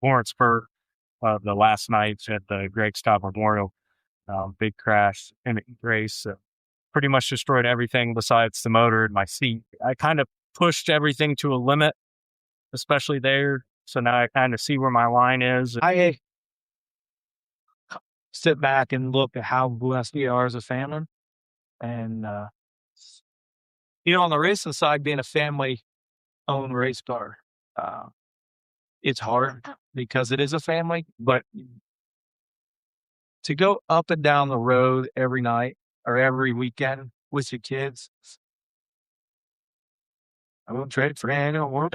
Lawrenceburg the last night at the Greg Stott Memorial. Big crash in a race. Pretty much destroyed everything besides the motor and my seat. I kind of pushed everything to a limit, especially there. So now I kind of see where my line is. I sit back and look at how blessed we are as a family. And, on the racing side, being a family-owned race car, it's hard because it is a family, but to go up and down the road every night or every weekend with your kids, I won't trade it for any more.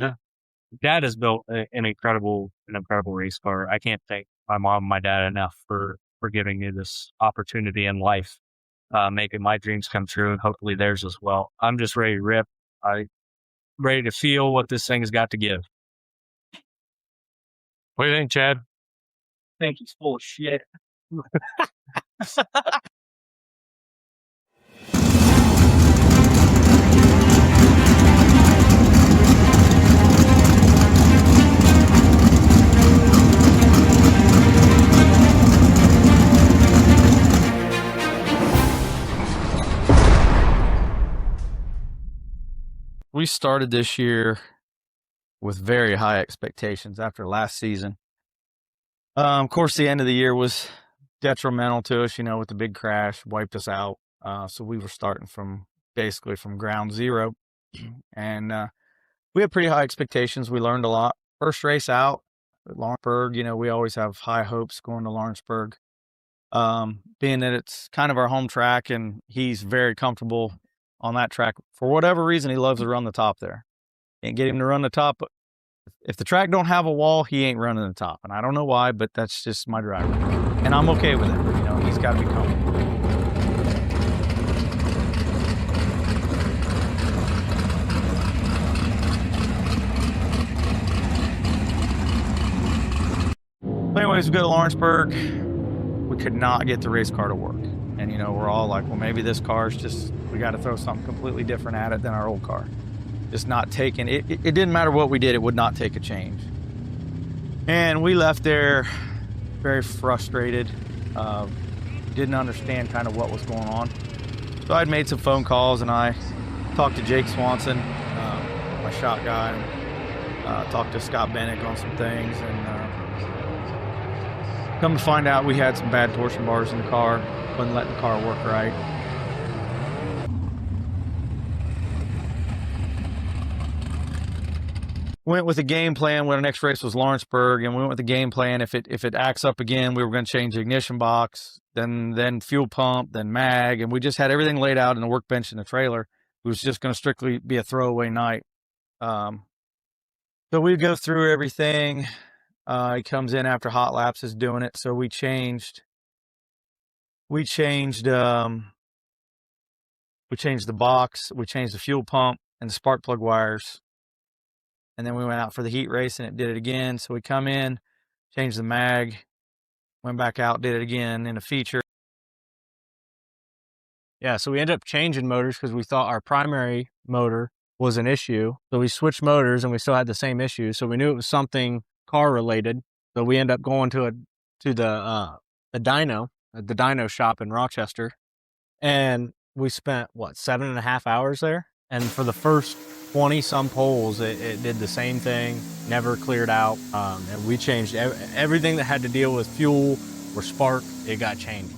Dad has built an incredible race car. I can't thank my mom and my dad enough for giving me this opportunity in life, making my dreams come true and hopefully theirs as well. I'm just ready to rip. I'm ready to feel what this thing has got to give. What do you think, Chad? I think he's full of shit. We started this year with very high expectations after last season. Of course, the end of the year was detrimental to us, with the big crash, wiped us out. So we were starting basically from ground zero. And we had pretty high expectations. We learned a lot. First race out at Lawrenceburg, we always have high hopes going to Lawrenceburg. Being that it's kind of our home track and he's very comfortable on that track. For whatever reason, he loves to run the top there. Can't get him to run the top, but if the track don't have a wall, he ain't running the top. And I don't know why, but that's just my driver. And I'm okay with it. He's got to be comfortable. Anyways, we go to Lawrenceburg. We could not get the race car to work. And, we're all like, well, maybe this car's we got to throw something completely different at it than our old car. Just not taking it. It didn't matter what we did, it would not take a change. And we left there very frustrated. Didn't understand kind of what was going on. So I'd made some phone calls and I talked to Jake Swanson, my shop guy, and talked to Scott Bennett on some things. And come to find out, we had some bad torsion bars in the car. Wasn't letting the car work right. Went with a game plan when our next race was Lawrenceburg, and we went with the game plan. If it acts up again, we were going to change the ignition box, then fuel pump, then mag, and we just had everything laid out in the workbench in the trailer. It was just going to strictly be a throwaway night. So we go through everything. He comes in after hot laps is doing it, so we changed the box, we changed the fuel pump and the spark plug wires. And then we went out for the heat race and it did it again. So we come in, changed the mag, went back out, did it again in a feature. Yeah, so we ended up changing motors because we thought our primary motor was an issue. So we switched motors and we still had the same issue. So we knew it was something car related. So we ended up going to the dyno, at the dyno shop in Rochester. And we spent, 7.5 hours there? And for the first 20 some poles, it did the same thing, never cleared out. And we changed everything that had to deal with fuel or spark, it got changed.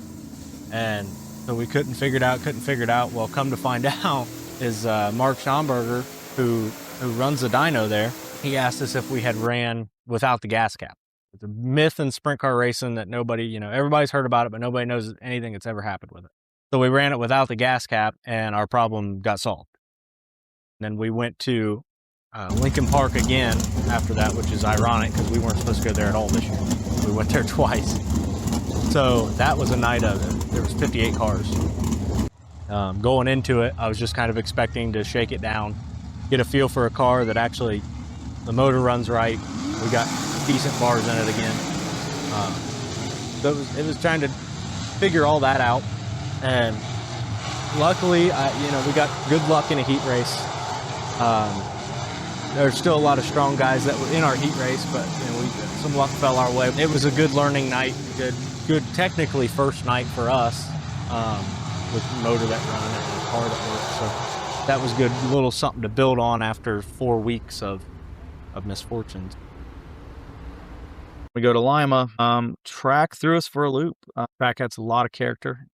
And so we couldn't figure it out. Well, come to find out is Mark Schomburger, who runs the dyno there, he asked us if we had ran without the gas cap. It's a myth in sprint car racing that nobody, everybody's heard about it, but nobody knows anything that's ever happened with it. So we ran it without the gas cap and our problem got solved. And then we went to Lincoln Park again after that, which is ironic because we weren't supposed to go there at all this year. We went there twice. So that was a night of, there was 58 cars. Going into it, I was just kind of expecting to shake it down, get a feel for a car that actually, the motor runs right. We got decent bars in it again. So it was trying to figure all that out. And luckily, we got good luck in a heat race. There's still a lot of strong guys that were in our heat race, but some luck fell our way. It was a good learning night, good technically first night for us, with motor that run and the car that worked. So that was good, a little something to build on after 4 weeks of misfortunes. We go to Lima. Track threw us for a loop. Track has a lot of character.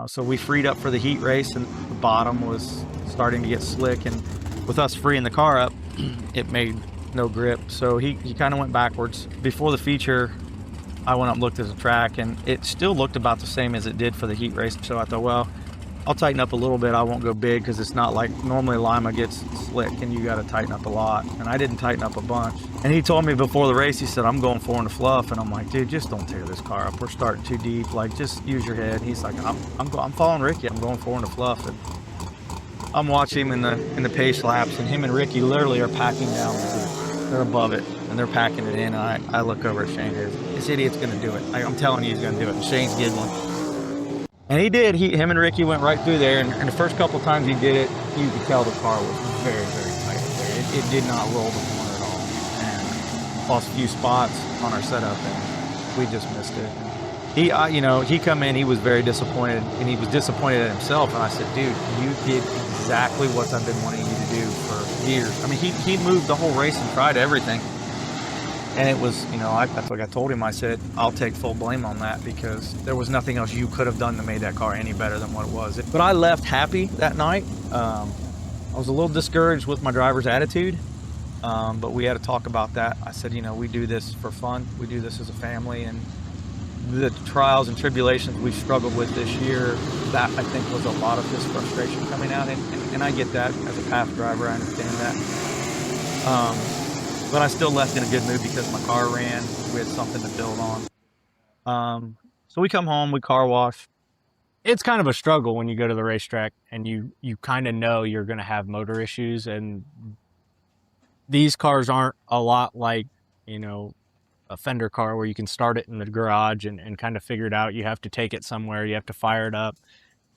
So we freed up for the heat race, and the bottom was starting to get slick. And with us freeing the car up, it made no grip. So he kind of went backwards. Before the feature, I went up and looked at the track, and it still looked about the same as it did for the heat race. So I thought, well, I'll tighten up a little bit. I won't go big because it's not like normally Lima gets slick and you got to tighten up a lot. And I didn't tighten up a bunch. And he told me before the race, he said, I'm going 4 in the fluff. And I'm like, dude, just don't tear this car up. We're starting too deep. Like, just use your head. He's like, I'm following Ricky. I'm going 4 in the fluff. And I'm watching him in the pace laps, and him and Ricky literally are packing down the loop. They're above it and they're packing it in. And I look over at Shane. This idiot's going to do it. I'm telling you, he's going to do it. And Shane's giggling. And he did. Him and Ricky went right through there, and the first couple of times he did it, you could tell the car was very, very tight there. It did not roll the corner at all, and lost a few spots on our setup, and we just missed it. He come in, he was very disappointed, and he was disappointed at himself. And I said, dude, you did exactly what I've been wanting you to do for years. I mean, he moved the whole race and tried everything. And it was, that's what I told him. I said, I'll take full blame on that because there was nothing else you could have done to make that car any better than what it was. But I left happy that night. I was a little discouraged with my driver's attitude, but we had to talk about that. I said, we do this for fun. We do this as a family. And the trials and tribulations we've struggled with this year, that I think was a lot of his frustration coming out. And I get that as a past driver. I understand that. But I still left in a good mood because my car ran. We had something to build on. So we come home, we car wash. It's kind of a struggle when you go to the racetrack and you kind of know you're going to have motor issues. And these cars aren't a lot like, a fender car where you can start it in the garage and kind of figure it out. You have to take it somewhere. You have to fire it up.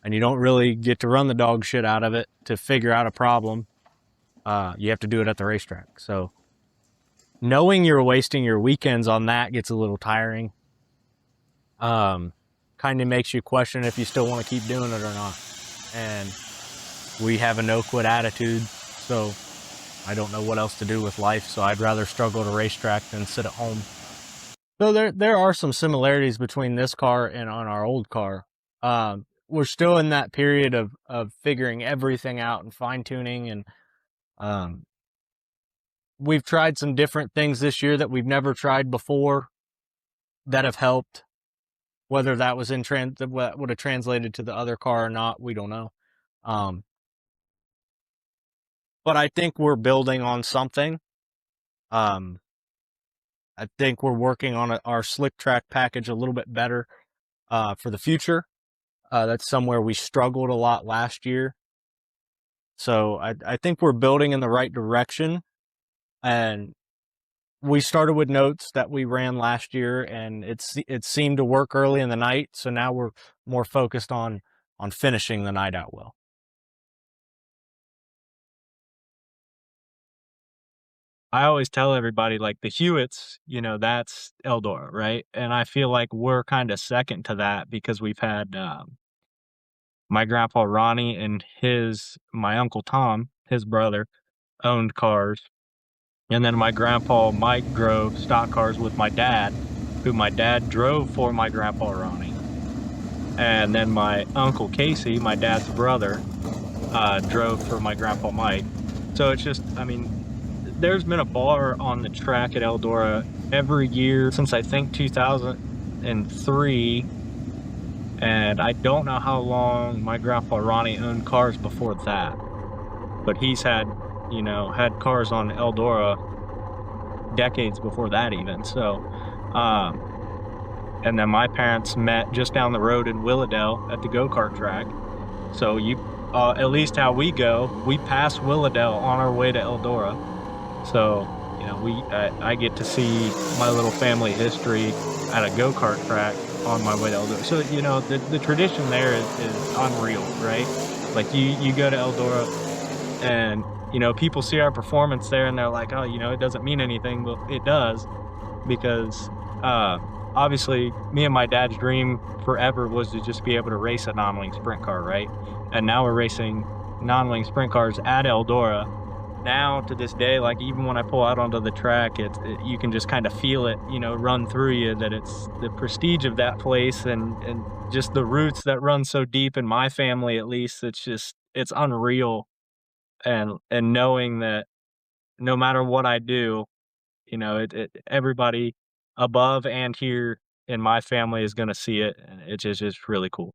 And you don't really get to run the dog shit out of it to figure out a problem. You have to do it at the racetrack. So knowing you're wasting your weekends on that gets a little tiring. Kind of makes you question if you still want to keep doing it or not. And we have a no-quit attitude, so I don't know what else to do with life, so I'd rather struggle at a racetrack than sit at home. So there are some similarities between this car and on our old car. We're still in that period of figuring everything out and fine-tuning, and we've tried some different things this year that we've never tried before that have helped. Whether that was that would have translated to the other car or not, we don't know. But I think we're building on something. I think we're working on our slick track package a little bit better for the future. That's somewhere we struggled a lot last year. So I think we're building in the right direction. And we started with notes that we ran last year, and it seemed to work early in the night. So now we're more focused on finishing the night out well. I always tell everybody, like, the Hewitts, that's Eldora, right? And I feel like we're kind of second to that because we've had my grandpa Ronnie and my uncle Tom, his brother, owned cars. And then my grandpa Mike drove stock cars with my dad, who my dad drove for my grandpa Ronnie. And then my uncle Casey, my dad's brother, drove for my grandpa Mike. So it's just, there's been a bar on the track at Eldora every year since I think 2003. And I don't know how long my grandpa Ronnie owned cars before that. But he's had cars on Eldora decades before that even. So, and then my parents met just down the road in Willowdale at the go-kart track. So at least how we go, we pass Willowdale on our way to Eldora. So, I get to see my little family history at a go-kart track on my way to Eldora. So, the tradition there is unreal, right? Like you go to Eldora and people see our performance there and they're like, oh, it doesn't mean anything. Well, it does, because obviously me and my dad's dream forever was to just be able to race a non-wing sprint car, right? And now we're racing non-wing sprint cars at Eldora. Now to this day, like even when I pull out onto the track, you can just kind of feel it, run through you, that it's the prestige of that place and just the roots that run so deep in my family, at least. It's unreal. And knowing that no matter what I do, everybody above and here in my family is going to see it. And it's just really cool.